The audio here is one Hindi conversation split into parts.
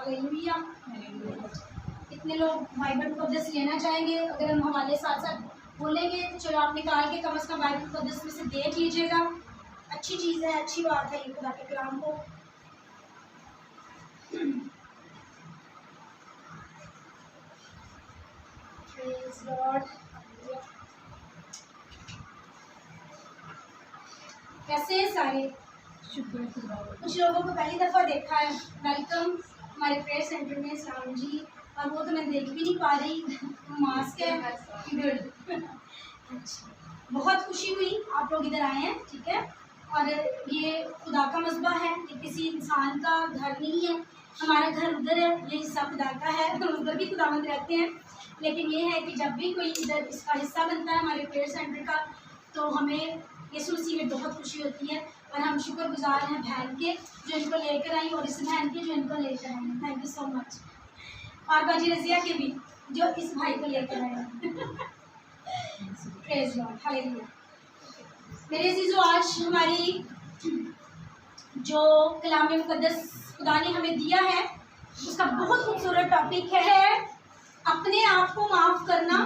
हालेलुया। कितने लोग बाइबल मुक़द्दस लेना चाहेंगे? अगर हम हमारे साथ साथ बोलेंगे तो चलो आप निकाल के कम से कम बाइबल मुक़द्दस में से देख लीजिएगा। अच्छी चीज़ है, अच्छी बात है ये खुदा के कलाम को। Praise God। कैसे हैं सारे? कुछ लोगों को पहली दफ़ा देखा है। वेलकम हमारे प्रेयर सेंटर में सलाम जी। और वो तो मैं देख भी नहीं पा रही, मास्क है। गुड। बहुत खुशी हुई आप लोग इधर आए हैं, ठीक है। और ये खुदा का मस्बा है, ये किसी इंसान का घर नहीं है। हमारा घर उधर है, ये हिस्सा खुदा का है, उधर भी खुदावंद रहते हैं। लेकिन ये है कि जब भी कोई इधर इसका हिस्सा बनता है हमारे प्रेयर सेंटर का, तो हमें यीशु मसीह में बहुत खुशी होती है। और हम शुक्रगुजार हैं बहन के जो इनको लेकर आई, और इस बहन के जो इनको लेकर आई। Thank you so much. और बाजी रजिया के भी जो इस भाई को लेकर आए। Praise Lord, hallelujah. मेरे अज़ीज़ों, आज हमारी जो कलाम मुक़द्दस खुदा ने हमें दिया है उसका बहुत खूबसूरत टॉपिक है अपने आप को माफ़ करना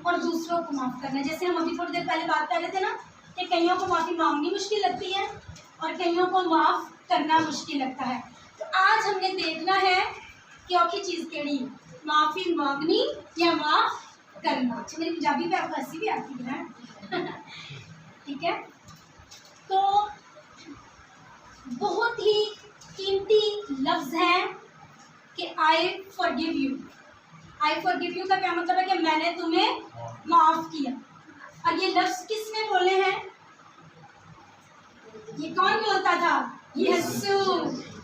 और दूसरों को माफ़ करना। जैसे हम अभी थोड़ी देर पहले बात कर रहे थे ना कि कईयों को माफ़ी मांगनी मुश्किल लगती है और कईयों को माफ़ करना मुश्किल लगता है। तो आज हमने देखना है कि औखी चीज़ केड़ी, माफ़ी मांगनी या माफ़ करना। अच्छा, मेरी पंजाबी पे आपको हंसी भी आती है। ठीक है, तो बहुत ही कीमती लफ्ज़ है कि I forgive you. I forgive you का क्या मतलब है कि मैंने तुम्हें माफ़ किया। और ये लफ्ज़ किसने बोले हैं? ये कौन बोलता था? यीशु।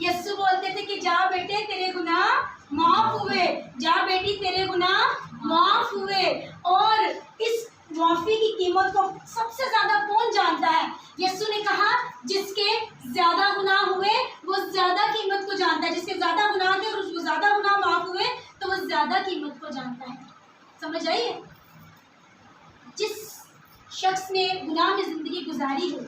यीशु बोलते थे कि जा बेटे तेरे गुनाह माफ़ हुए, जा बेटी तेरे गुनाह माफ़ हुए। और इस माफ़ी की कीमत को सबसे ज़्यादा कौन जानता है? यीशु ने कहा जिसके ज़्यादा गुनाह हुए वो ज़्यादा कीमत को जानता है। जिसके ज़्यादा गुनाह थे और उसको ज़्यादा गुनाह माफ़ हुए तो वो ज़्यादा कीमत को जानता है। समझ आई है? जिस शख्स ने गुनाह में ज़िंदगी गुजारी हो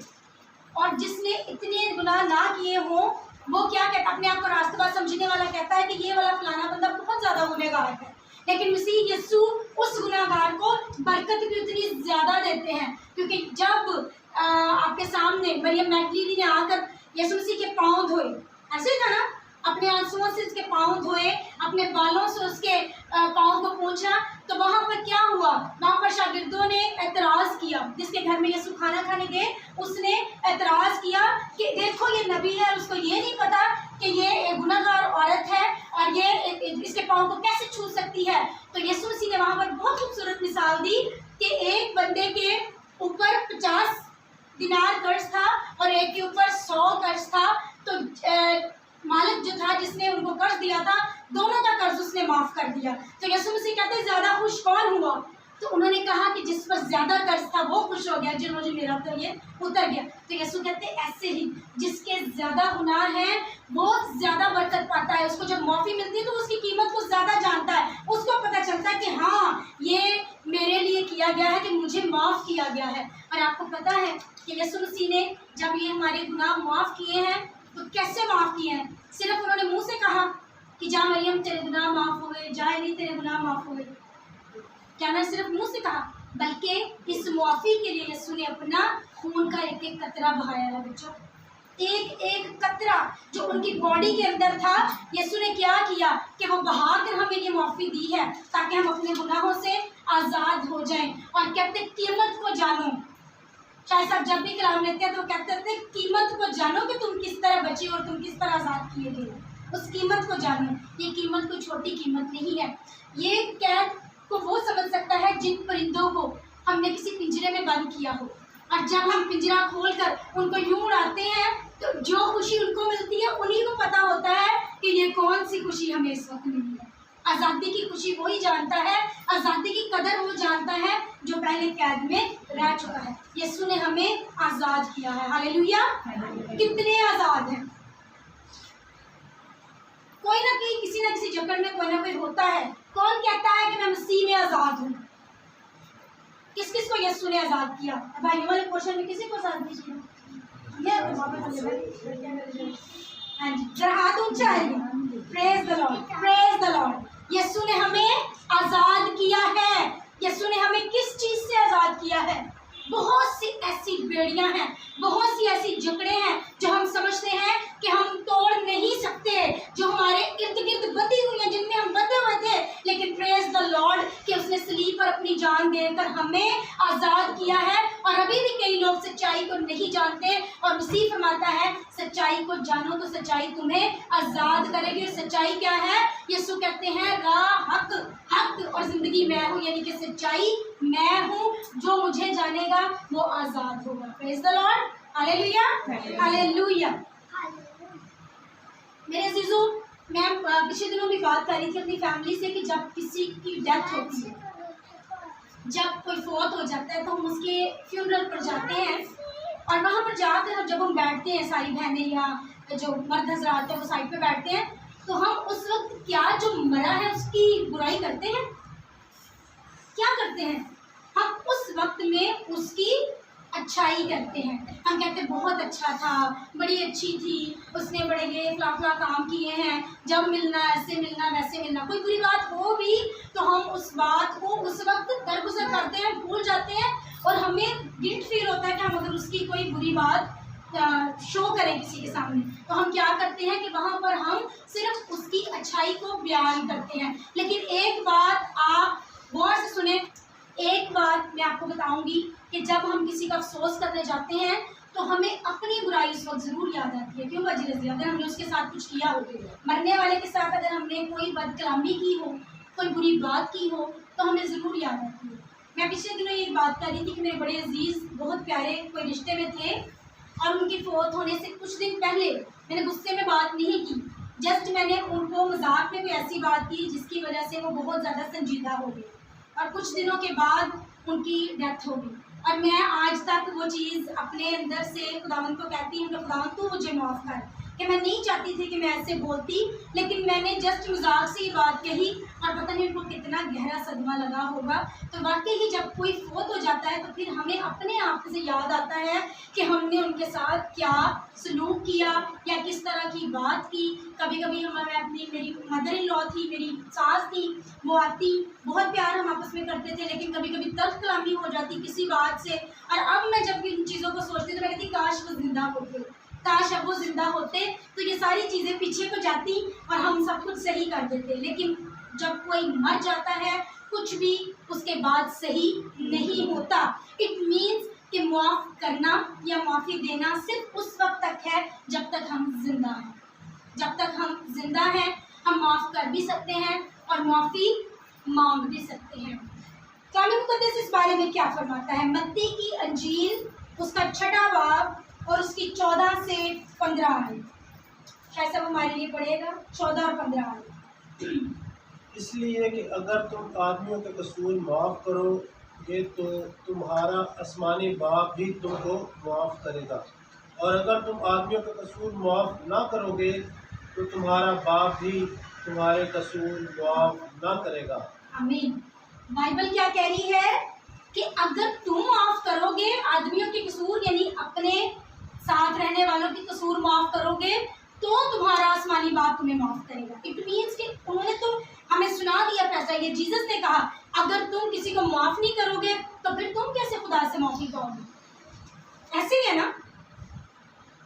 और जिसने इतने गुनाह ना किए हों, वो क्या कहता है? अपने आप को रास्तबाज समझने वाला कहता है कि ये वाला फलाना बंदा बहुत ज़्यादा गुनहगार है। लेकिन मसीह यीशु उस गुनहगार को बरकत भी उतनी ज़्यादा देते हैं। क्योंकि जब आपके सामने मरियम मैगदलीनी ने आकर यीशु मसीह के पाँव धोए, ऐसे ही था ना, अपने आंसुओं से उसके पाँव धोए, अपने बालों से उसके पाँव को पोंछा, तो वहाँ पर क्या हुआ? वहाँ पर शागिर्दों ने एतराज़ किया। जिसके घर में यीशु खाना खाने गए उसने एतराज़ किया कि देखो ये नबी है, उसको ये नहीं पता कि ये एक गुनहगार औरत है और ये इसके पाँव को कैसे छू सकती है। तो यीशु मसीह ने वहाँ पर बहुत खूबसूरत मिसाल दी कि एक बंदे के ऊपर 50 दिनार कर्ज था और एक के ऊपर 100 कर्ज था। तो मालिक जो था जिसने उनको कर्ज दिया था, दोनों का कर्ज उसने माफ़ कर दिया। तो यीशु मसीह कहते हैं ज़्यादा खुश कौन हुआ? तो उन्होंने कहा कि जिस पर ज़्यादा कर्ज था वो खुश हो गया, जिन्होंने मेरा तो ये उतर गया। तो यीशु कहते हैं ऐसे ही जिसके ज़्यादा गुनाह हैं वो ज़्यादा बरकत पाता है। उसको जब माफ़ी मिलती है तो उसकी कीमत को ज़्यादा जानता है। उसको पता चलता है कि हाँ ये मेरे लिए किया गया है, कि मुझे माफ़ किया गया है। और आपको पता है कि यीशु मसीह ने जब ये हमारे गुनाह माफ़ किए हैं तो कैसे माफ़ किए हैं? सिर्फ उन्होंने मुंह से कहा कि जा मरियम तेरे गुनाह माफ़ हुए, जा एली तेरे गुनाह माफ़ हुए, क्या ना सिर्फ मुंह से कहा, बल्कि इस मुआफ़ी के लिए यीशु ने अपना खून का एक एक कतरा बहाया है। बच्चों, एक एक कतरा जो उनकी बॉडी के अंदर था, यीशु ने क्या किया कि वो बहा कर हमें ये मुआफ़ी दी है ताकि हम अपने गुनाहों से आज़ाद हो जाएं। और कहते कीमत को जानो। शायद साहब जब भी कलाम लेते हैं तो कहते थे कीमत को जानो कि तुम किस तरह बचे और तुम किस तरह आज़ाद किए गए। उस कीमत को जानो। ये कीमत कोई छोटी कीमत नहीं है। ये कैद को वो समझ सकता है जिन परिंदों को हमने किसी पिंजरे में बंद किया हो, और जब हम पिंजरा खोलकर उनको यूं उड़ाते हैं तो जो खुशी उनको मिलती है उन्हीं को पता होता है कि ये कौन सी खुशी हमें इस वक्त मिली है। आज़ादी की खुशी वही जानता है, आज़ादी की कदर वो जानता है जो पहले कैद में रह चुका है। यीशु ने हमें आज़ाद किया है। हालेलुया। कितने आज़ाद हैं। कोई ना कोई किसी न किसी जकड़ में कोई ना कोई होता है। कौन कहता है कि मैं मसीह में आज़ाद हूँ? किस किस को यीशु ने आज़ाद किया? भाइयों वाले पोर्शन में किसी को आज़ाद कीजिए। हाँ जी, जरा हाथ ऊंचा है। Praise the lord. यीशु ने हमें आज़ाद किया है। यीशु ने हमें किस चीज़ से आज़ाद किया है? बहुत सी ऐसी बेड़ियां हैं, बहुत सी ऐसी जकड़े हैं जो हम समझते हैं कि हम तोड़ नहीं सकते, जो हमारे इर्द गिर्द बंधी हुई हैं, जिनमें हम बंधे हुए थे। लेकिन प्रेज द लॉर्ड कि उसने सलीब पर अपनी जान देकर हमें आज़ाद किया है। और अभी भी कई लोग सच्चाई को नहीं जानते, और मसीह फरमाता है सच्चाई को जानो तो सच्चाई तुम्हें आज़ाद करेगी। और सच्चाई क्या है? यीशु कहते हैं राह, हक और जिंदगी मैं हूँ, यानी कि सच्चाई मैं हूँ। जो मुझे जानेगा वो आज़ाद होगा। Praise the Lord, hallelujah, hallelujah. मेरे अजीजों, मैं पिछले दिनों भी बात कर रही थी अपनी फैमिली से कि जब किसी की डेथ होती है, जब कोई फौत हो जाता है, तो हम उसके फ्यूनरल पर जाते हैं। और वहाँ पर जाकर जब हम बैठते हैं, सारी बहनें या जो मर्द हजरात हैं वो साइड पे बैठते हैं, तो हम उस वक्त क्या जो मरा है उसकी बुराई करते हैं? क्या करते हैं? हम उस वक्त में उसकी अच्छाई करते हैं। हम कहते हैं बहुत अच्छा था, बड़ी अच्छी थी, उसने बड़े ये फला काम किए हैं, जब मिलना ऐसे मिलना वैसे मिलना। कोई बुरी बात हो भी तो हम उस बात को उस वक्त दरगुजर करते हैं, भूल जाते हैं। और हमें गिल्ट फील होता है कि हम अगर उसकी कोई बुरी बात शो करें किसी के सामने, तो हम क्या करते हैं कि वहाँ पर हम सिर्फ उसकी अच्छाई को बयान करते हैं। लेकिन एक बात आप गौर से सुने, एक बात मैं आपको बताऊंगी कि जब हम किसी का अफसोस करने जाते हैं तो हमें अपनी बुराई उस वक्त ज़रूर याद आती है। क्यों बाजी रज़िया? अगर हमने उसके साथ कुछ किया हो, मरने वाले के साथ अगर हमने कोई बदकलामी की हो, कोई बुरी बात की हो, तो हमें ज़रूर याद आती है। मैं पिछले दिनों ये बात कर रही थी कि मेरे बड़े अजीज़ बहुत प्यारे कोई रिश्ते में थे, और उनकी फौत होने से कुछ दिन पहले मैंने गुस्से में बात नहीं की, जस्ट मैंने उनको मजाक में कोई ऐसी बात की जिसकी वजह से वो बहुत ज़्यादा संजीदा हो गई, और कुछ दिनों के बाद उनकी डेथ हो गई। और मैं आज तक वो चीज़ अपने अंदर से खुदावंद को कहती हूँ कि खुदावंद तू मुझे माफ़ कर, कि मैं नहीं चाहती थी कि मैं ऐसे बोलती, लेकिन मैंने जस्ट मजाक से ही बात कही, और पता नहीं उनको कितना गहरा सदमा लगा होगा। तो वाकई ही जब कोई फौत हो जाता है तो फिर हमें अपने आप से याद आता है कि हमने उनके साथ क्या सलूक किया या किस तरह की बात की। कभी कभी हमारे अपनी मेरी मदर इन लॉ थी, मेरी सास थी, वो आती, बहुत प्यार हम आपस में करते थे, लेकिन कभी कभी तल्ख कलामी हो जाती किसी बात से। और अब मैं जब इन चीज़ों को सोचती तो मैं कहती काश वो जिंदा होते, काश अब वो जिंदा होते तो ये सारी चीज़ें पीछे को जाती और हम सब कुछ सही कर देते। लेकिन जब कोई मर जाता है कुछ भी उसके बाद सही नहीं होता। इट मीन्स कि माफ़ करना या माफ़ी देना सिर्फ उस वक्त तक है जब तक हम जिंदा हैं। जब तक हम जिंदा हैं हम माफ़ कर भी सकते हैं और माफ़ी मांग भी सकते हैं। कलाम मुक़द्दस इस बारे में क्या फरमाता है? मत्ती की अंजील उसका 6वां बाब और उसकी 14 से 15 आयत, शायद सब हमारे लिए पढ़ेगा। 14 और 15 आयत। इसलिए कि अगर तुम आदमियों के कसूर माफ़ करोगे तो तुम्हारा आसमानी बाप भी तुमको माफ़ करेगा, और अगर तुम आदमियों के कसूर माफ़ ना करोगे तो तुम्हारा बाप भी तुम्हारे कसूर माफ़ ना करेगा। आमीन। बाइबल क्या कह रही है कि अगर तुम माफ़ करोगे आदमियों के कसूर, यानी अपने साथ रहने वालों के कसूर माफ़ करोगे, तो तुम्हारा आसमानी बाप तुम्हें माफ़ करेगा। इट मीन्स कि उन्होंने तो हमें सुना दिया फैसला, ये जीसस ने कहा अगर तुम किसी को माफ़ नहीं करोगे तो फिर तुम कैसे खुदा से माफ़ी पाओगे? ऐसे ही है ना,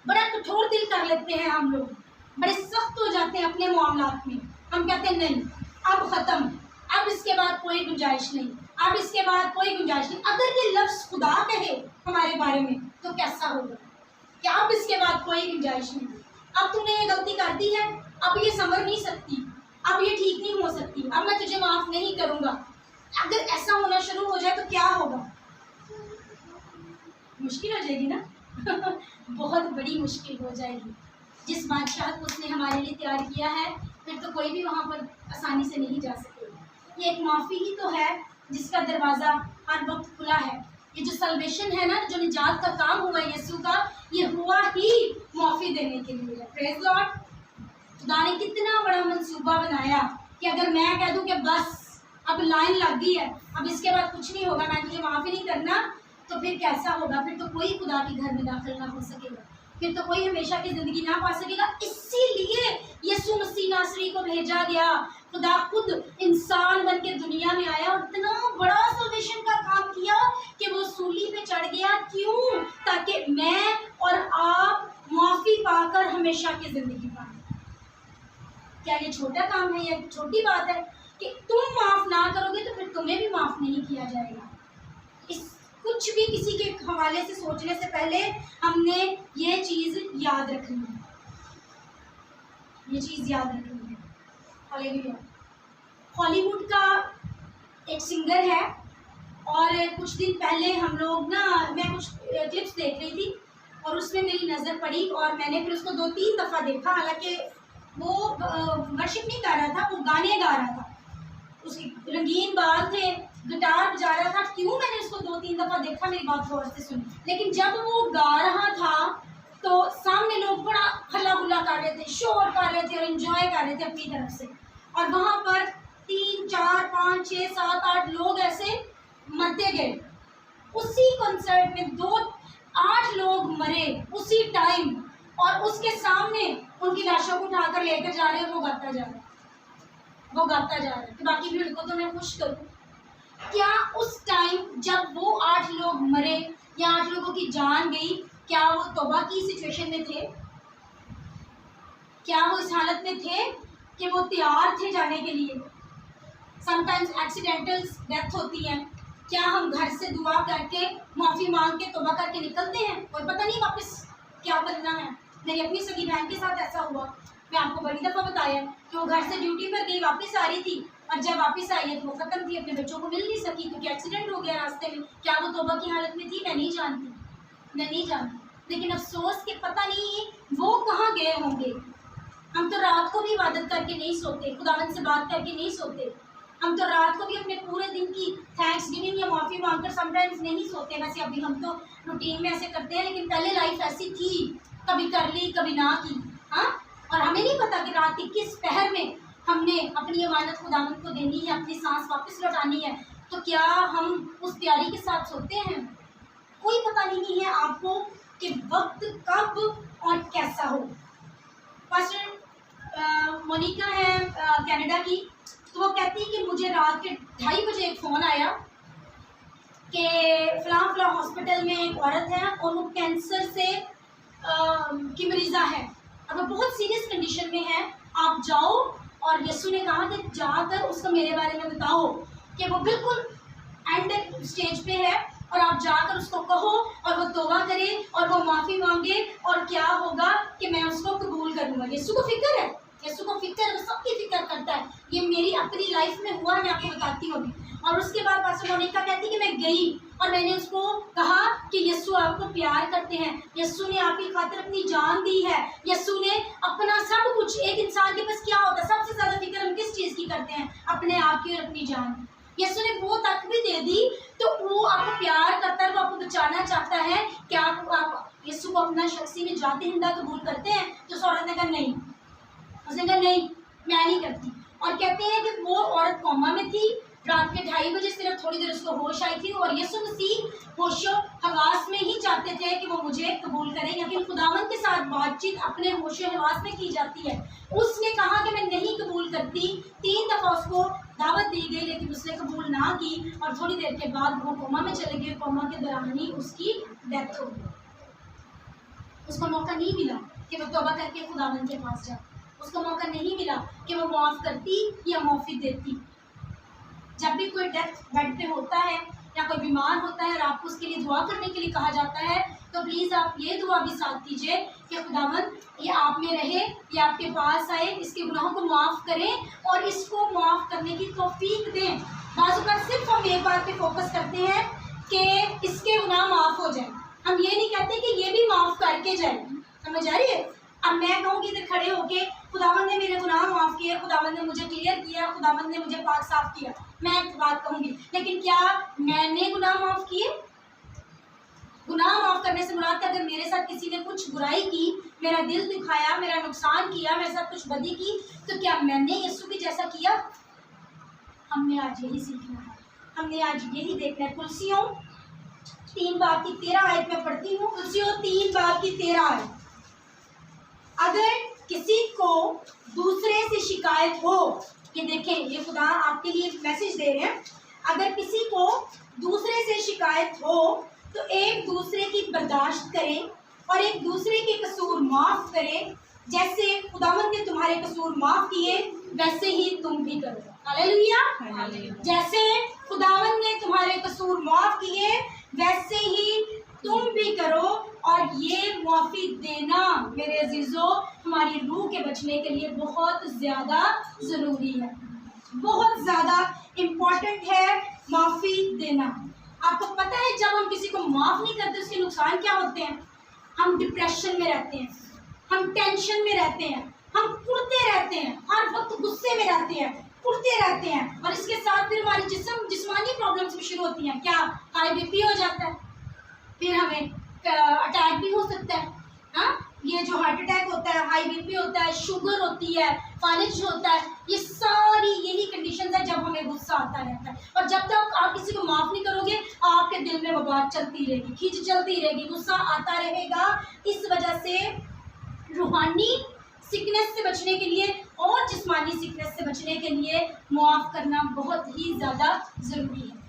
बड़ा कठोर दिल कर लेते हैं हम लोग, बड़े सख्त हो जाते हैं अपने मामलात में। हम कहते हैं नहीं अब ख़त्म, अब इसके बाद कोई गुंजाइश नहीं, अब इसके बाद कोई गुंजाइश नहीं। अगर ये लफ्ज़ खुदा कहे हमारे बारे में तो कैसा होगा कि अब इसके बाद कोई गुंजाइश नहीं, अब तूने ये गलती कर दी है, अब ये संभल नहीं सकती, अब ये ठीक नहीं हो सकती, अब मैं तुझे माफ़ नहीं करूँगा। अगर ऐसा होना शुरू हो जाए तो क्या होगा? मुश्किल हो जाएगी ना बहुत बड़ी मुश्किल हो जाएगी। जिस बादशाह को उसने हमारे लिए तैयार किया है फिर तो कोई भी वहाँ पर आसानी से नहीं जा सकेगा। ये एक माफ़ी ही तो है जिसका दरवाज़ा हर वक्त खुला है। ये जो सल्वेशन है ना, जो निजात का काम हुआ यीशु का, ये हुआ ही माफ़ी देने के लिए है। Praise Lord. खुदा ने कितना बड़ा मंसूबा बनाया कि अगर मैं कह दूं कि बस अब लाइन लग गई है, अब इसके बाद कुछ नहीं होगा, मैं तुझे माफ़ी नहीं करना, तो फिर कैसा होगा? फिर तो कोई खुदा के घर में दाखिल ना हो सकेगा, फिर तो कोई हमेशा की ज़िंदगी ना पा सकेगा। इसीलिए यीशु मसीह नासरी को भेजा गया। खुदा खुद इंसान बन के दुनिया में आया और इतना बड़ा सल्वेशन का काम किया कि वो सूली पे चढ़ गया। क्यों? ताकि मैं और आप माफी पाकर हमेशा की जिंदगी पाए। क्या ये छोटा काम है? ये छोटी बात है कि तुम माफ ना करोगे तो फिर तुम्हें भी माफ नहीं किया जाएगा। इस कुछ भी किसी के हवाले से सोचने से पहले हमने ये चीज याद रखनी है, ये चीज याद रखनी है। हालेलुया। हॉलीवुड का एक सिंगर है और कुछ दिन पहले हम लोग ना, मैं कुछ क्लिप्स देख रही थी और उसमें मेरी नज़र पड़ी और मैंने फिर उसको 2-3 दफ़ा देखा। हालांकि वो वर्शिप नहीं गा रहा था, वो गाने गा रहा था। उसके रंगीन बाल थे, गिटार बजा रहा था। क्यों मैंने उसको 2-3 दफ़ा देखा, मेरी बात गौर से सुनी। लेकिन जब वो गा रहा था तो सामने लोग बड़ा हल्ला गुल्ला कर रहे थे, शोर कर रहे थे और एंजॉय कर रहे थे अपनी तरफ से। और वहाँ पर 3, 4, 5, 6, 7, 8 लोग ऐसे मरते गए। उसी कंसर्ट में 8 लोग मरे उसी टाइम और उसके सामने उनकी लाशों को उठाकर लेकर जा रहे हैं। वो गाता जा रहा है, वो गाता जा रहा है कि बाकी भीड़ को तो मैं खुश करूँ। क्या उस टाइम जब वो 8 लोग मरे या 8 लोगों की जान गई, क्या वो तौबा की सिचुएशन में थे? क्या वो इस हालत में थे कि वो तैयार थे जाने के लिए? समटाइम्स एक्सीडेंटल डेथ होती है। क्या हम घर से दुआ करके माफ़ी मांग के तौबा करके निकलते हैं? कोई पता नहीं वापस क्या बनना है। मेरी अपनी सगी बहन के साथ ऐसा हुआ। मैं आपको बड़ी दफ़ा बताया कि वो घर से ड्यूटी पर गई, वापस आ रही थी और जब वापस आई है तो वो ख़त्म थी, अपने बच्चों को मिल नहीं सकी क्योंकि एक्सीडेंट हो गया रास्ते में। क्या वो तौबा की हालत में थी? मैं नहीं जानती। लेकिन अफसोस कि पता नहीं वो कहाँ गए होंगे। हम तो रात को भी इबादत करके नहीं सोते, खुदावंद से बात करके नहीं सोते। हम तो रात को भी अपने पूरे दिन की थैंक्स गिविंग या माफ़ी मांगकर समटाइम्स नहीं सोते। वैसे अभी हम तो रूटीन में ऐसे करते हैं, लेकिन पहले लाइफ ऐसी थी, कभी कर ली कभी ना की। हाँ, और हमें नहीं पता कि रात के किस पहर में हमने अपनी अमानत खुदावंद को देनी है, अपनी सांस वापस लौटानी है। तो क्या हम उस तैयारी के साथ सोते हैं? कोई पता नहीं है आपको कि वक्त कब और कैसा हो। पास्टर मोनिका है कनाडा की, तो वो कहती है कि मुझे रात के 2:30 बजे एक फ़ोन आया कि फ़लाँ हॉस्पिटल में एक औरत है और वो कैंसर से की मरीज़ा है और वो बहुत सीरियस कंडीशन में है। आप जाओ, और यीशु ने कहा कि जाकर उसको मेरे बारे में बताओ कि वो बिल्कुल एंड स्टेज पे है और आप जाकर उसको कहो और वो तौबा करे और वो माफ़ी मांगे और क्या होगा कि मैं उसको कबूल करूँगा। यीशु को फिक्र है, यीशु को फिक्र है, वो सबकी फिक्र करता है। ये मेरी अपनी लाइफ में हुआ, मैं आपको बताती हूँ। और उसके बाद पास्टर मोनिका कहती कि मैं गई और मैंने उसको कहा कि यीशु आपको प्यार करते हैं, यीशु ने आपकी खातिर अपनी जान दी है, यीशु ने अपना सब कुछ। एक इंसान के पास क्या होता है? सबसे ज़्यादा फिक्र हम किस चीज़ की करते हैं? अपने आप की और अपनी जान। यीशु ने वो तक भी दे दी, तो वो आपको प्यार करता है, वो आपको बचाना चाहता है। क्या आप यीशु को अपना शख्सी में जाते हिंदा कबूल करते हैं? तो उस औरत ने कहा नहीं, उसने कहा नहीं मैं नहीं करती। और कहते हैं कि वो औरत कोमा में थी, रात के 2:30 बजे सिर्फ थोड़ी देर उसको होश आई थी और यीशु मसीह होशो हवास में ही चाहते थे कि वो मुझे कबूल करें। लेकिन खुदावंद के साथ बातचीत अपने होशो हवास में की जाती है। उसने कहा कि मैं नहीं कबूल करती। 3 दफ़ा उसको दावत दी गई लेकिन उसने कबूल ना की और थोड़ी देर के बाद वो कोमा में चले गए। कोमा के दौरान ही उसकी डेथ हो गई। उसको मौका नहीं मिला कि वो तौबा करके खुदावंद के पास जाए। उसको मौका नहीं मिला कि वो माफ़ करती या माफ़ी देती। जब भी कोई डेथ बेड पे होता है या कोई बीमार होता है और आपको उसके लिए दुआ करने के लिए कहा जाता है, तो प्लीज़ आप ये दुआ भी साथ कीजिए कि खुदावंद ये आप में रहे, ये आपके पास आए, इसके गुनाहों को माफ़ करें और इसको माफ़ करने की तौफीक दें। बाज़ औक़ात सिर्फ हम एक बात पे फोकस करते हैं कि इसके गुनाह माफ़ हो जाए। हम ये नहीं कहते कि ये भी माफ़ करके जाए। समझ आ रही है? अब मैं कहूँगी इधर खड़े होके खुदावंद ने मेरे गुनाह माफ़ किए, खुदावंद ने मुझे क्लियर किया, खुदावंद ने मुझे पाक साफ किया, मैं एक बात कहूँगी। लेकिन क्या मैंने गुनाह माफ़ किए? गुनाह माफ़ करने से मुराद अगर मेरे साथ किसी ने कुछ बुराई की, मेरा दिल दुखाया, मेरा नुकसान किया, मेरे साथ कुछ बदी की, तो क्या मैंने यीशु की जैसा किया? हमने आज यही सीखना है, हमने आज यही देखना है। कुलसियों 3:13 में पढ़ती हूँ। कुलसियों 3:13। अगर किसी को दूसरे से शिकायत हो ये देखें, ये खुदा आपके लिए एक मैसेज दे रहे हैं। अगर किसी को दूसरे से शिकायत हो तो एक दूसरे की बर्दाश्त करें और एक दूसरे के कसूर माफ़ करें। जैसे खुदावंद ने तुम्हारे कसूर माफ़ किए वैसे ही तुम भी करो। हालेलुया। जैसे खुदावंद ने तुम्हारे कसूर माफ़ किए वैसे ही तुम भी करो। और ये माफ़ी देना मेरे अजीज़ों हमारी रूह के बचने के लिए बहुत ज़्यादा ज़रूरी है, बहुत ज़्यादा इम्पॉर्टेंट है माफ़ी देना। आपको पता है जब हम किसी को माफ़ नहीं करते उसके नुकसान क्या होते हैं? हम डिप्रेशन में रहते हैं, हम टेंशन में रहते हैं, हम कुड़ते रहते हैं, हर वक्त गुस्से में रहते हैं, कुड़ते रहते हैं। और इसके साथ फिर हमारी जिस्मानी प्रॉब्लम्स भी शुरू होती हैं। क्या? हाई बीपी हो जाता है, फिर हमें अटैक भी हो सकता है। हाँ, ये जो हार्ट अटैक होता है, हाई बीपी होता है, शुगर होती है, फालिज होता है, ये सारी यही कंडीशन है जब हमें गुस्सा आता रहता है। और जब तक आप किसी को माफ़ नहीं करोगे आपके दिल में वो बात चलती रहेगी, खींच चलती रहेगी, गुस्सा आता रहेगा। इस वजह से रूहानी सिकनेस से बचने के लिए और जिस्मानी सिकनेस से बचने के लिए माफ़ करना बहुत ही ज़्यादा ज़रूरी है।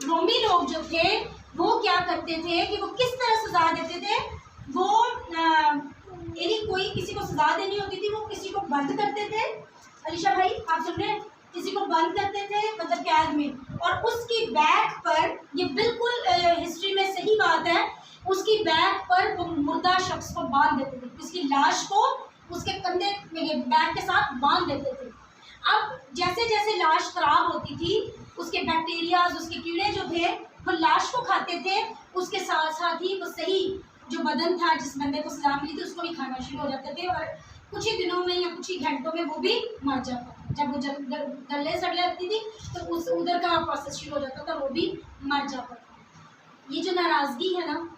रोमी लोग जो थे वो क्या करते थे कि वो किस तरह सज़ा देते थे? वो यानी कोई किसी को सज़ा देनी होती थी, वो किसी को बंद करते थे। अलीशा भाई आप सुन रहे हैं? किसी को बंद करते थे मतलब कैद में, और उसकी बैक पर, ये बिल्कुल हिस्ट्री में सही बात है, उसकी बैक पर वो मुर्दा शख्स को बांध देते थे, उसकी लाश को उसके कंधे में बैक के साथ बांध देते थे। अब जैसे जैसे लाश खराब होती थी उसके बैक्टीरियाज, उसके कीड़े जो थे वो लाश को खाते थे, उसके साथ साथ ही वो सही जो बदन था जिस बंदे को सजा मिली थी उसको भी खाना शुरू हो जाते थे। और कुछ ही दिनों में या कुछ ही घंटों में वो भी मर जाता था। जब वो गले सड़ लगती थी तो उस उधर का प्रोसेस शुरू हो जाता था, वो भी मर जाता था। ये जो नाराज़गी है ना,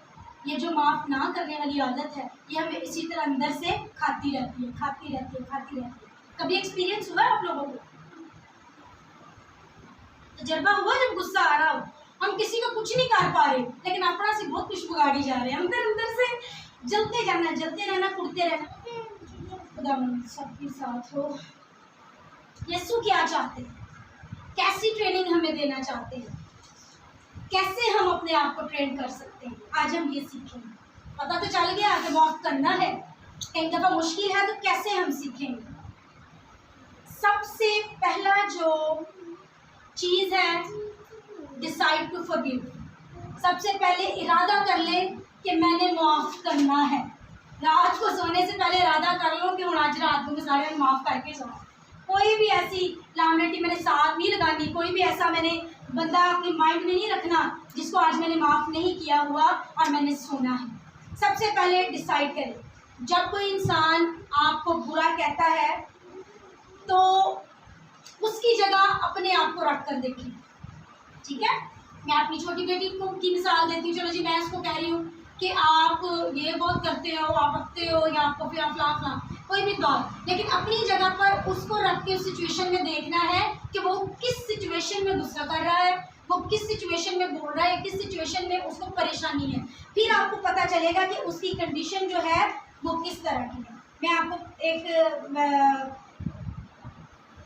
ये जो माफ़ ना करने वाली आदत है, ये हमें इसी तरह अंदर से खाती रहती है, खाती रहती है, खाती रहती है। कभी एक्सपीरियंस हुआ है आप लोगों को? तजर्बा हुआ जब गुस्सा आ रहा हो, हम किसी को कुछ नहीं कर पा रहे लेकिन अपना से बहुत कुछ बिगाड़ी जा रहे हैं, अंदर अंदर से जलते जाना, जलते रहना, कुड़ते रहना। खुदा सबके साथ हो। यीशु क्या चाहते हैं? कैसी ट्रेनिंग हमें देना चाहते हैं? कैसे हम अपने आप को ट्रेन कर सकते हैं? आज हम ये सीखेंगे। पता तो चल गया कि माफ करना है, एक दफ़ा मुश्किल है तो कैसे हम सीखेंगे? सबसे पहला जो चीज़ है, डिसाइड टू फॉरगिव। सबसे पहले इरादा कर ले कि मैंने माफ़ करना है। रात को सोने से पहले इरादा कर लो कि आज रात को मैं सारे माफ़ करके सो। कोई भी ऐसी लामनेटी मैंने साथ नहीं लगानी, कोई भी ऐसा मैंने बंदा अपने माइंड में नहीं रखना जिसको आज मैंने माफ़ नहीं किया हुआ और मैंने सोना है। सबसे पहले डिसाइड करें। जब कोई इंसान आपको बुरा कहता है तो उसकी जगह अपने आप को रख कर देखें। ठीक है, मैं अपनी छोटी बेटी को की मिसाल देती हूँ। चलो जी, मैं उसको कह रही हूँ कि आप ये बहुत करते हो, आप रखते हो, या आपको फिर आप फला कोई भी बात, लेकिन अपनी जगह पर उसको रख के उस सिचुएशन में देखना है कि वो किस सिचुएशन में गुस्सा कर रहा है, वो किस सिचुएशन में बोल रहा है, किस सिचुएशन में उसको परेशानी है। फिर आपको पता चलेगा कि उसकी कंडीशन जो है वो किस तरह की है। मैं आपको एक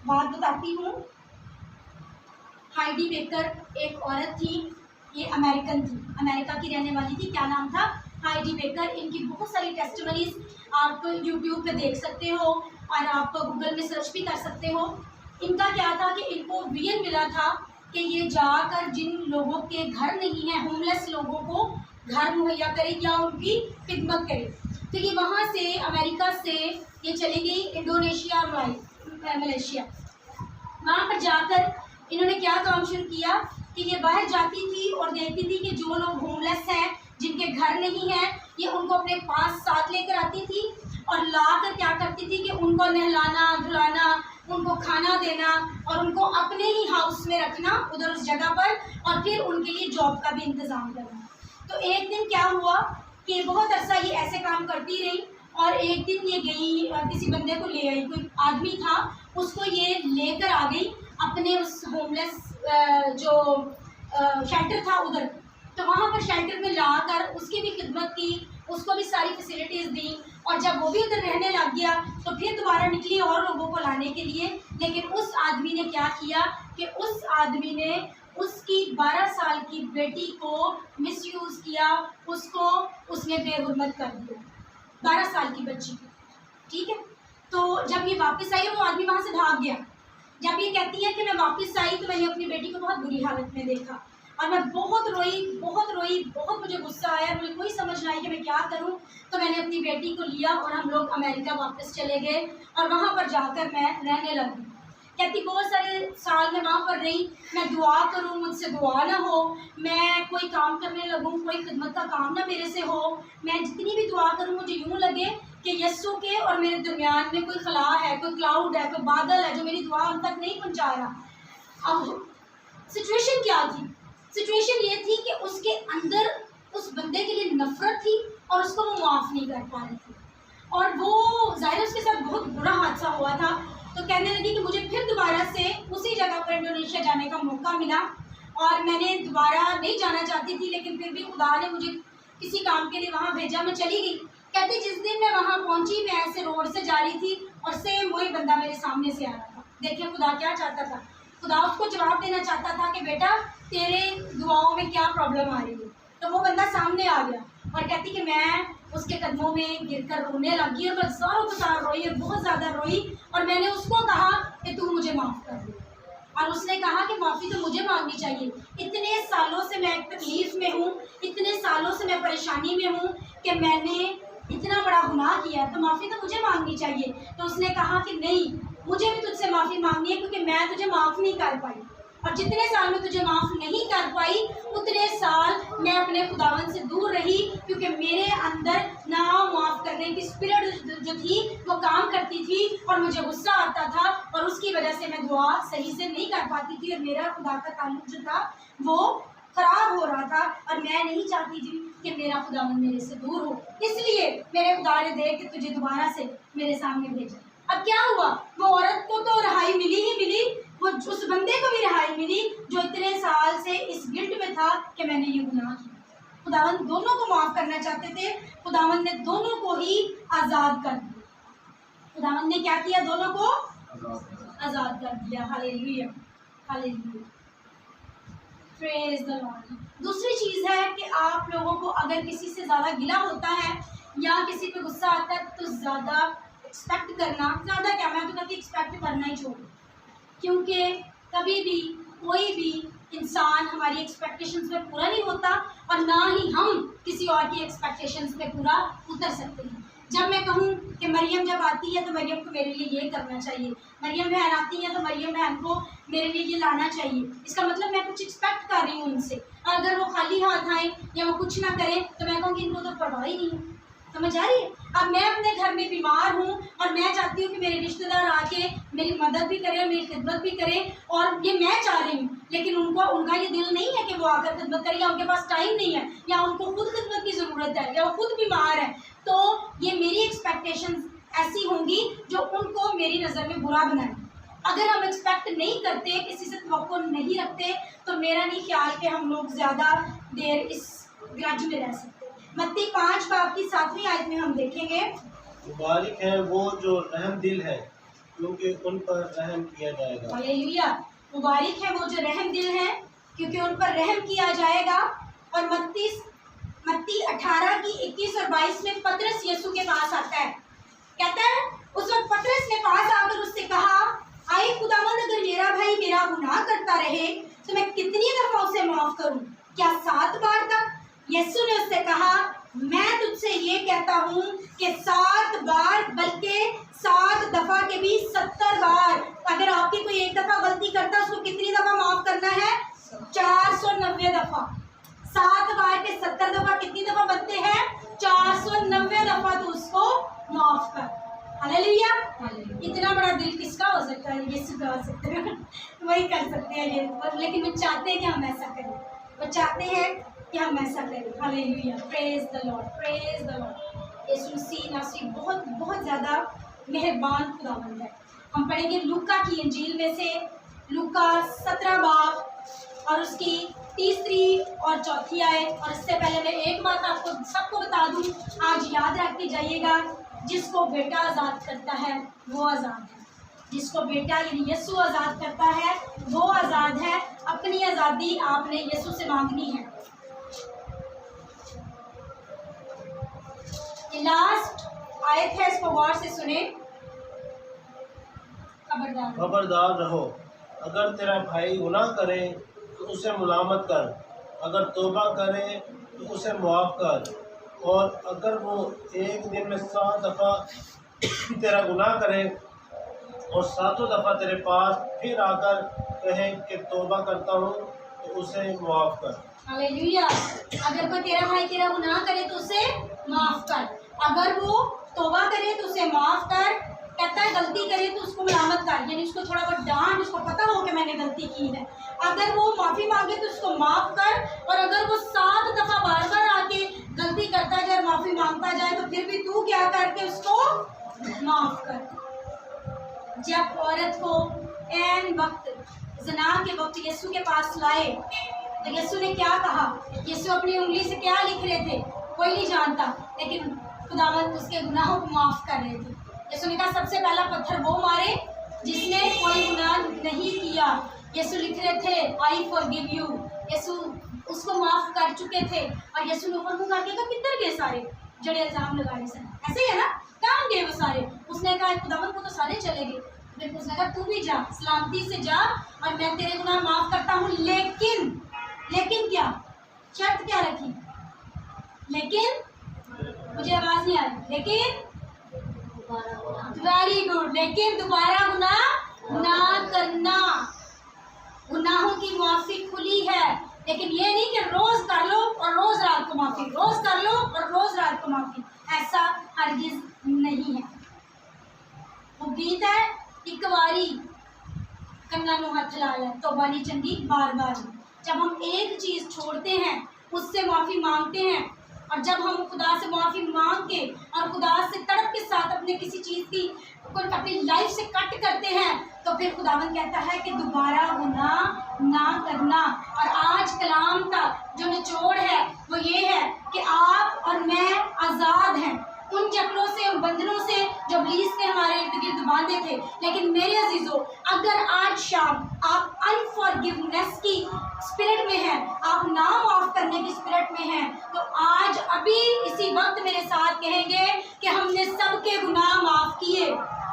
बात बताती हूँ। हाइडी बेकर एक औरत थी, ये अमेरिकन थी, अमेरिका की रहने वाली थी। क्या नाम था? Heidi baker. इनकी बहुत सारी टेस्टिमनीज आप यूट्यूब पे देख सकते हो और आप गूगल में सर्च भी कर सकते हो। इनका क्या था कि इनको विजन मिला था कि ये जाकर जिन लोगों के घर नहीं हैं, होमलेस लोगों को घर मुहैया करे या उनकी खिदमत करे। तो ये वहाँ से, अमेरिका से ये चली गई इंडोनेशिया और मलेशिया। वहाँ पर जाकर इन्होंने क्या काम शुरू किया कि ये बाहर जाती थी और देखती थी कि जो लोग होमलेस हैं, जिनके घर नहीं हैं, ये उनको अपने पास साथ लेकर आती थी और लाकर क्या करती थी कि उनको नहलाना धुलाना, उनको खाना देना और उनको अपने ही हाउस में रखना उधर उस जगह पर, और फिर उनके लिए जॉब का भी इंतज़ाम करना। तो एक दिन क्या हुआ कि बहुत अर्सा ये ऐसे काम करती रही और एक दिन ये गई, किसी बंदे को ले आई, कोई आदमी था, उसको ये लेकर आ गई अपने उस होमलेस जो शेल्टर था उधर। तो वहाँ पर शेल्टर में लाकर उसकी भी खिदमत की, उसको भी सारी फैसिलिटीज़ दी और जब वो भी उधर रहने लग गया तो फिर दोबारा निकली और लोगों को लाने के लिए। लेकिन उस आदमी ने क्या किया कि उस आदमी ने उसकी 12 साल की बेटी को मिसयूज़ किया, उसको उसने बेहुरमत कर दिया, 12 साल की बच्ची को, ठीक है। तो जब ये वापस आई वो आदमी वहाँ से भाग गया। जब ये कहती है कि मैं वापस आई तो मैंने अपनी बेटी को बहुत बुरी हालत में देखा और मैं बहुत रोई, बहुत मुझे गुस्सा आया, मुझे कोई समझ नहीं आई कि मैं क्या करूं। तो मैंने अपनी बेटी को लिया और हम लोग अमेरिका वापस चले गए और वहाँ पर जाकर मैं रहने लगी। कहती बहुत सारे साल मैं वहाँ पर रही, मैं दुआ करूँ मुझसे दुआ ना हो, मैं कोई काम करने लगूँ कोई खिदमत का काम ना मेरे से हो, मैं जितनी भी दुआ करूँ मुझे यूँ लगे कि यस्सु के और मेरे दरमियान में कोई खला है, कोई क्लाउड है, कोई बादल है जो मेरी दुआ उन तक नहीं पहुँचा रहा। अब सिचुएशन क्या थी? सिचुएशन ये थी कि उसके अंदर उस बंदे के लिए नफरत थी और उसको वो माफ़ नहीं कर पा रही थी और वो ज़ाहिर उसके साथ बहुत बुरा हादसा हुआ था। तो कहने लगी कि मुझे फिर दोबारा से उसी जगह पर इंडोनेशिया जाने का मौका मिला और मैंने दोबारा नहीं जाना चाहती थी, लेकिन फिर भी खुदा ने मुझे किसी काम के लिए वहाँ भेजा, मैं चली गई। कहती जिस दिन मैं वहाँ पहुँची मैं ऐसे रोड से जा रही थी और सेम वही बंदा मेरे सामने से आ रहा था। देखिए खुदा क्या चाहता था, खुदा उसको जवाब देना चाहता था कि बेटा तेरे दुआओं में क्या प्रॉब्लम आ रही है। तो वो बंदा सामने आ गया और कहती कि मैं उसके कदमों में गिरकर रोने लगी और मैं ज़ोरों के साथ रोई और बहुत ज़्यादा रोई और मैंने उसको कहा कि तू मुझे माफ़ कर दे और उसने कहा कि माफ़ी तो मुझे मांगनी चाहिए, इतने सालों से मैं तकलीफ़ में हूँ, इतने सालों से मैं परेशानी में हूँ कि मैंने इतना बड़ा गुनाह किया है तो माफ़ी तो मुझे मांगनी चाहिए। तो उसने कहा कि नहीं, मुझे भी तुझसे माफ़ी मांगनी है क्योंकि मैं तुझे माफ़ नहीं कर पाई और जितने साल में तुझे माफ़ नहीं कर पाई उतने साल मैं अपने खुदावन से दूर रही क्योंकि मेरे अंदर ना माफ़ करने की स्पिरिट जो थी वो काम करती थी और मुझे गुस्सा आता था और उसकी वजह से मैं दुआ सही से नहीं कर पाती थी और मेरा खुदा का ताल्लुक जो था वो ख़राब हो रहा था और मैं नहीं चाहती थी कि मेरा खुदावन मेरे से दूर हो। इसलिए मेरे खुदा ने देख के तुझे दोबारा से मेरे सामने भेजा। अब क्या हुआ, वो औरत को तो रिहाई मिली ही मिली, वो उस बंदे को भी रिहाई मिली जो इतने साल से इस गिल्ट में था कि मैंने ये गुनाह किया। खुदावन दोनों को माफ़ करना चाहते थे, खुदावन ने दोनों को ही आज़ाद कर दिया। खुदावन ने क्या किया, दोनों को आज़ाद कर दिया। Hallelujah, hallelujah, praise the Lord. दूसरी चीज़ है कि आप लोगों को अगर किसी से ज़्यादा गिला होता है या किसी पे गुस्सा आता है तो ज़्यादा एक्सपेक्ट करना, ज़्यादा क्या मैं तो कहती एक्सपेक्ट करना ही छोड़ो, क्योंकि कभी भी कोई भी इंसान हमारी एक्सपेक्टेशंस पे पूरा नहीं होता और ना ही हम किसी और की एक्सपेक्टेशंस पे पूरा उतर सकते हैं। जब मैं कहूँ कि मरियम जब आती है तो मरियम को मेरे लिए ये करना चाहिए, मरियम बहन आती है तो मरियम बहन को मेरे लिए ये लाना चाहिए, इसका मतलब मैं कुछ एक्सपेक्ट कर रही हूँ उनसे। अगर वो खाली हाथ आए या वो कुछ ना करें तो मैं कहूँगी इनको तो परवाह ही नहीं है। समझ आ रही है? अब मैं अपने घर में बीमार हूँ और मैं चाहती हूँ कि मेरे रिश्तेदार आके मेरी मदद भी करें, मेरी खिदमत भी करें और ये मैं चाह रही हूँ, लेकिन उनका ये दिल नहीं है कि वो आकर खिदमत करें या उनके पास टाइम नहीं है या उनको खुद खिदमत की ज़रूरत है या वो खुद बीमार है, तो ये मेरी एक्सपेक्टेशंस ऐसी होंगी जो उनको मेरी नज़र में बुरा बनाए। अगर हम एक्सपेक्ट नहीं करते, किसी से तवक्को नहीं रखते, तो मेरा नहीं ख्याल कि हम लोग ज़्यादा देर इस ग्रज में रह सकते। मत्ती 5 बाब की 7वीं आयत में हम देखेंगे, मुबारक है वो जो रहम दिल है क्योंकि उन पर रहम किया जाएगा। हालेलुया, मुबारक है वो जो रहम दिल है क्योंकि उन पर रहम किया जाएगा। और मत्ती 18 की 21 और 22 में पतरस यीशु के पास आता है, कहता है उस वक्त पतरस ने पास आकर उससे कहा, आए खुदावंद, अगर मेरा भाई मेरा गुनाह करता रहे तो मैं कितनी दफ़ा उसे माफ़ करूं, क्या 7 बार तक? यीशु ने उससे कहा, मैं तुझसे ये कहता हूँ कि 7 बार बल्कि 7 दफ़ा के भी 70 बार। अगर आपकी कोई एक दफ़ा गलती करता है उसको कितनी दफ़ा माफ़ करना है? 490 दफ़ा। 7 बार के 70 दफ़ा कितनी दफ़ा बनते हैं? 490 दफ़ा तो उसको माफ़ कर। हालेलुया, इतना बड़ा दिल किसका हो सकता है? यीशु का हो सकता है, वही कर सकते हैं ये। लेकिन वो चाहते हैं कि हम ऐसा करें, वो चाहते हैं कि हम ऐसा करें। Hallelujah, praise the lord, praise the lord. Yeshu Masih नासरी बहुत बहुत ज़्यादा मेहरबान खुदावंद है। हम पढ़ेंगे लूका की इंजील में से, लूका 17 बाब और उसकी 3री और 4थी आयत। और इससे पहले मैं एक बात आपको सबको बता दूं, आज याद रखते जाइएगा, जिसको बेटा आज़ाद करता है वो आज़ाद है। जिसको बेटा यानी यीशु आज़ाद करता है वो आज़ाद है। अपनी आज़ादी आपने यीशु से मांगनी है। ये लास्ट आयत है, इसको गौर से सुने। खबरदार रहो, अगर तेरा भाई गुनाह करे तो उसे मुलामत कर, अगर तौबा करे तो उसे मुआफ़ कर, और अगर वो एक दिन में 7 दफ़ा तेरा गुनाह करे और 7 दफ़ा तेरे पास फिर आकर कहे कि तौबा करता हूँ तो उसे मुआफ़ कर। हालेलुया। अगर कोई तेरा भाई तेरा गुनाह करे तो उसे माफ़ कर, अगर वो तौबा करे तो उसे माफ़ कर। कहता है गलती करे तो उसको मलामत कर, यानी उसको थोड़ा बहुत डांट, उसको पता हो कि मैंने गलती की है। अगर वो माफ़ी मांगे तो उसको माफ़ कर, और अगर वो 7 दफ़ा बार बार आके गलती करता जाए, माफ़ी मांगता जाए, तो फिर भी तू क्या करके उसको माफ़ कर। जब औरत को ऐन वक्त ज़िना के वक्त यीशु के पास लाए तो यीशु ने क्या कहा? यीशु अपनी उंगली से क्या लिख रहे थे कोई नहीं जानता, लेकिन खुदावंद उसके गुनाहों को माफ़ कर रहे थे। यीशु ने कहा सबसे पहला पत्थर वो मारे जिसने कोई गुनाह नहीं किया। यीशु लिख रहे थे आई फॉरगिव यू, यीशु उसको माफ़ कर चुके थे। और यीशु ने ऊपर मुँह करके कहा किधर गए सारे जड़े इल्ज़ाम लगाने से? ऐसे ही है ना, कहाँ गए वो सारे? उसने कहा खुदावंद को तो सारे चले गए, लेकिन उसने कहा तू भी जा, सलामती से जा, और मैं तेरे गुनाह माफ़ करता हूँ। लेकिन क्या शर्त क्या रखी? लेकिन मुझे आवाज़ नहीं आ रही। लेकिन वेरी गुड, लेकिन दोबारा गुनाह ना करना। गुनाहों की माफ़ी खुली है, लेकिन ये नहीं कि रोज कर लो और रोज रात को माफ़ी, रोज कर लो और रोज रात को माफ़ी, ऐसा हरगिज़ नहीं है। वो गीत है एक बारी कन्ना नु हथ ला ले तो बानी चंगी बार बार। जब हम एक चीज़ छोड़ते हैं, उससे माफ़ी मांगते हैं, और जब हम खुदा से माफ़ी मांग के और खुदा से तड़प के साथ अपने किसी चीज़ की अपनी लाइफ से कट करते हैं, तो फिर खुदावंद कहता है कि दोबारा गुनाह ना करना। और आज कलाम का जो निचोड़ है वो ये है कि आप और मैं आज़ाद हैं उन चक्रों से, उन बंधनों से जो इब्लीस ने हमारे इर्द गिर्द बांधे थे। लेकिन मेरे अजीजों, अगर आज शाम आप अनफॉरगिवनेस की स्पिरिट में हैं, आप ना माफ़ करने की स्पिरिट में हैं, तो आज अभी इसी वक्त मेरे साथ कहेंगे कि हमने सबके गुनाह माफ़ किए,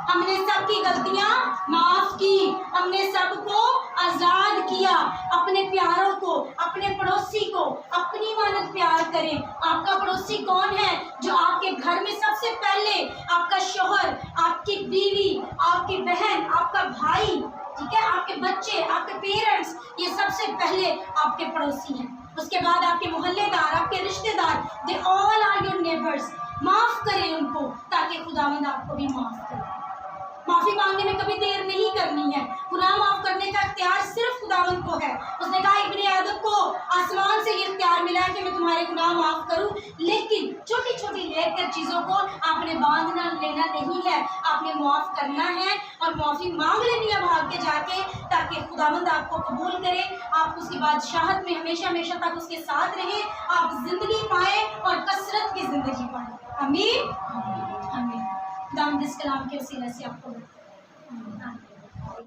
हमने सबकी गलतियां माफ़ की, हमने सबको आज़ाद किया। अपने प्यारों को, अपने पड़ोसी को अपनी मानत प्यार करें। आपका पड़ोसी कौन है? जो आपके घर में सबसे पहले आपका शौहर, आपकी बीवी, आपकी बहन, आपका भाई, ठीक है, आपके बच्चे, आपके पेरेंट्स, ये सबसे पहले आपके पड़ोसी हैं। उसके बाद आपके मोहल्लेदार, आपके रिश्तेदार, they all are your neighbours. माफ़ करें उनको ताकि खुदावंद आपको भी माफ़ करे। माफ़ी मांगने में कभी देर नहीं करनी है। गुनाह माफ़ करने का इख्तियार सिर्फ खुदावंद को है। उसने कहा इब्ने आदम को आसमान से ये इख्तियार मिला है कि मैं तुम्हारे गुनाह माफ़ करूं, लेकिन छोटी छोटी लेकर चीज़ों को आपने बांधना लेना नहीं है, आपने माफ़ करना है और माफ़ी मांग लेनी है भाग के जाके, ताकि खुदावंद आपको कबूल करे, आप उसकी बादशाहत में हमेशा हमेशा तक उसके साथ रहें, आप ज़िंदगी पाएँ और कसरत की ज़िंदगी पाएँ। आमीन आमीन। खुदावंद इस कलाम के वसीले से आपको